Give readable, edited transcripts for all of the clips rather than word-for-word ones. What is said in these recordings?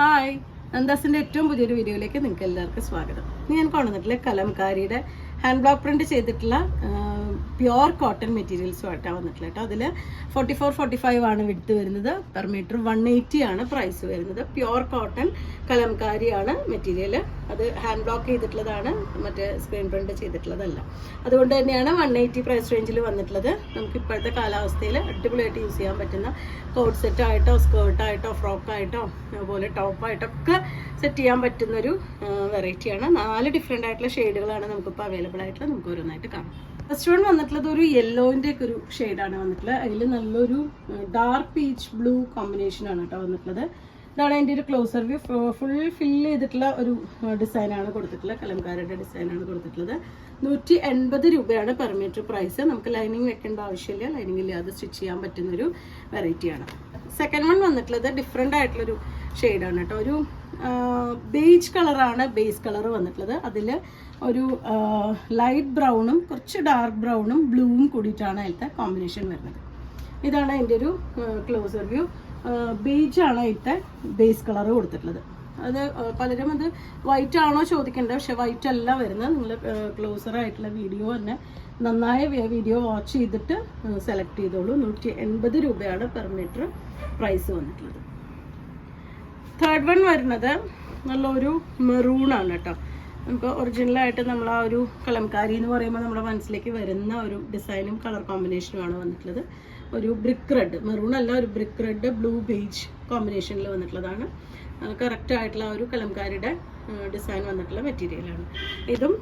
Hi, നന്ദാസിൻ്റെ ഏറ്റവും പുതിയൊരു വീഡിയോയിലേക്ക് നിങ്ങൾക്ക് എല്ലാവർക്കും സ്വാഗതം. ഞാൻ കൊണ്ടുവന്നിട്ടുള്ള കലംകാരിയുടെ ഹാൻഡ് ബ്ലോക്ക് പ്രിന്റ് ചെയ്തിട്ടുള്ള പ്യുവർ കോട്ടൺ മെറ്റീരിയൽസുമായിട്ടാണ് വന്നിട്ടുള്ളത് കേട്ടോ. അതിൽ 44-45 ആണ് വിഡ്ത്ത് വരുന്നത്. പെർ മീറ്റർ 180 ആണ് പ്രൈസ് വരുന്നത്. പ്യുവർ കോട്ടൺ കലംകാരിയാണ് മെറ്റീരിയൽ. അത് ഹാൻഡ് ബ്ലോക്ക് ചെയ്തിട്ടുള്ളതാണ്, മറ്റേ സ്ക്രീൻ പ്രിന്റ് ചെയ്തിട്ടുള്ളതല്ല. അതുകൊണ്ട് തന്നെയാണ് 180 പ്രൈസ് റേഞ്ചിൽ വന്നിട്ടുള്ളത്. നമുക്ക് ഇപ്പോഴത്തെ കാലാവസ്ഥയിൽ അടിപൊളിയായിട്ട് യൂസ് ചെയ്യാൻ പറ്റുന്ന കോട്ട് സെറ്റായിട്ടോ സ്കേർട്ടായിട്ടോ ഫ്രോക്കായിട്ടോ അതുപോലെ ടോപ്പായിട്ടൊക്കെ സെറ്റ് ചെയ്യാൻ പറ്റുന്നൊരു വെറൈറ്റിയാണ്. 4 ഡിഫറെൻ്റ് ആയിട്ടുള്ള ഷെയ്ഡുകളാണ് നമുക്കിപ്പോൾ അവൈലബിൾ ആയിട്ടുള്ളത്. നമുക്ക് ഓരോന്നായിട്ട് കാണാം. ഫസ്റ്റ് വൺ വന്നിട്ടുള്ളത് ഒരു യെല്ലോൻ്റെ ഒക്കെ ഒരു ഷെയ്ഡാണ് വന്നിട്ടുള്ളത്. അതിൽ നല്ലൊരു ഡാർക്ക് പീച്ച് ബ്ലൂ കോമ്പിനേഷനാണ് കേട്ടോ വന്നിട്ടുള്ളത്. ഇതാണ് അതിൻ്റെ ഒരു ക്ലോസർ വ്യൂ. ഫുൾ ഫില്ല് ചെയ്തിട്ടുള്ള ഒരു ഡിസൈനാണ് കൊടുത്തിട്ടുള്ളത്. കലംകാരിയുടെ ഡിസൈനാണ് കൊടുത്തിട്ടുള്ളത്. 180 രൂപയാണ് പെർ മീറ്റർ പ്രൈസ്. നമുക്ക് ലൈനിങ് വെക്കേണ്ട ആവശ്യമില്ല, ലൈനിങ് ഇല്ലാതെ സ്റ്റിച്ച് ചെയ്യാൻ പറ്റുന്നൊരു വെറൈറ്റിയാണ്. സെക്കൻഡ് വൺ വന്നിട്ടുള്ളത് ഡിഫറെൻ്റ് ആയിട്ടുള്ളൊരു ഷെയ്ഡാണ് കേട്ടോ. ഒരു ബേജ് കളറാണ് ബേസ് കളർ വന്നിട്ടുള്ളത്. അതിൽ ഒരു ലൈറ്റ് ബ്രൗണും കുറച്ച് ഡാർക്ക് ബ്രൗണും ബ്ലൂവും കൂടിയിട്ടാണ് അതിലത്തെ കോമ്പിനേഷൻ വരുന്നത്. ഇതാണ് അതിൻ്റെ ഒരു ക്ലോസർ വ്യൂ. ബേജാണ് അതിലത്തെ ബേസ് കളർ കൊടുത്തിട്ടുള്ളത്. അത് പലരും അത് വൈറ്റ് ആണോ ചോദിക്കേണ്ടത്, പക്ഷെ വൈറ്റ് അല്ല വരുന്നത്. നിങ്ങൾ ക്ലോസർ ആയിട്ടുള്ള വീഡിയോ തന്നെ നന്നായ വീഡിയോ വാച്ച് ചെയ്തിട്ട് സെലക്ട് ചെയ്തോളൂ. 180 രൂപയാണ് പെർ മീറ്റർ പ്രൈസ് വന്നിട്ടുള്ളത്. തേർഡ് വൺ വരുന്നത് നല്ലൊരു മെറൂണാണ് കേട്ടോ. നമുക്ക് ഒറിജിനലായിട്ട് നമ്മൾ ആ ഒരു കലംകാരി എന്ന് പറയുമ്പോൾ നമ്മുടെ മനസ്സിലേക്ക് വരുന്ന ഒരു ഡിസൈനും കളർ കോമ്പിനേഷനുമാണ് വന്നിട്ടുള്ളത്. ഒരു ബ്രിക്ക് റെഡ്, മെറൂൺ അല്ല, ഒരു ബ്രിക്ക് റെഡ് ബ്ലൂ ബേജ് കോമ്പിനേഷനിൽ വന്നിട്ടുള്ളതാണ്. കറക്റ്റ് ആയിട്ടുള്ള ഒരു കലംകാരിയുടെ ഡിസൈൻ വന്നിട്ടുള്ള മെറ്റീരിയലാണ്. ഇതും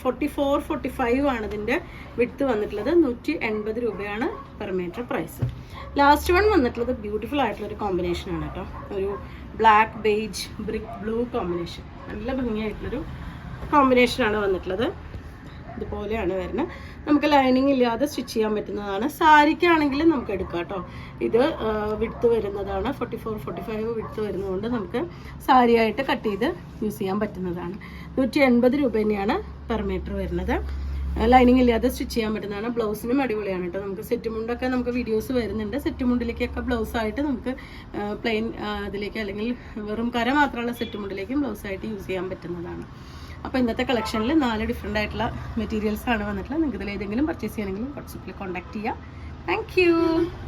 44-45 ആണ് ഇതിൻ്റെ വിഡ്ത്ത് വന്നിട്ടുള്ളത്. 180 രൂപയാണ് per metre price. Last one വന്നിട്ടുള്ളത് ബ്യൂട്ടിഫുൾ ആയിട്ടുള്ളൊരു കോമ്പിനേഷനാണ് കേട്ടോ. ഒരു black beige brick blue combination. നല്ല ഭംഗിയായിട്ടുള്ളൊരു കോമ്പിനേഷനാണ് വന്നിട്ടുള്ളത്. ഇതുപോലെയാണ് വരുന്നത്. നമുക്ക് ലൈനിങ് ഇല്ലാതെ സ്റ്റിച്ച് ചെയ്യാൻ പറ്റുന്നതാണ്. സാരിക്കാണെങ്കിൽ നമുക്ക് എടുക്കാം കേട്ടോ. ഇത് വിഡ്ത്ത് വരുന്നതാണ്. 44-45 വിഡ്ത്ത് വരുന്നതുകൊണ്ട് നമുക്ക് സാരിയായിട്ട് കട്ട് ചെയ്ത് യൂസ് ചെയ്യാൻ പറ്റുന്നതാണ്. 180 രൂപ തന്നെയാണ് പെർ മീറ്റർ വരുന്നത്. ലൈനിങ് ഇല്ലാതെ സ്റ്റിച്ച് ചെയ്യാൻ പറ്റുന്നതാണ്. ബ്ലൗസിനും അടിപൊളിയാണ് കേട്ടോ. നമുക്ക് സെറ്റ് മുണ്ടൊക്കെ നമുക്ക് വീഡിയോസ് വരുന്നുണ്ട്. സെറ്റ് മുണ്ടിലേക്കൊക്കെ ബ്ലൗസായിട്ട് നമുക്ക് പ്ലെയിൻ അതിലേക്ക് അല്ലെങ്കിൽ വെറും കര മാത്രമുള്ള സെറ്റ് മുണ്ടിലേക്കും ബ്ലൗസായിട്ട് യൂസ് ചെയ്യാൻ പറ്റുന്നതാണ്. അപ്പോൾ ഇന്നത്തെ കളക്ഷനിൽ 4 ഡിഫറെൻ്റ് ആയിട്ടുള്ള മെറ്റീരിയൽസാണ് വന്നിട്ടുള്ളത്. നിങ്ങൾക്ക് ഇതിൽ ഏതെങ്കിലും പർച്ചേസ് ചെയ്യണമെങ്കിലും വാട്സപ്പിൽ കോൺടാക്ട് ചെയ്യാം. Thank you.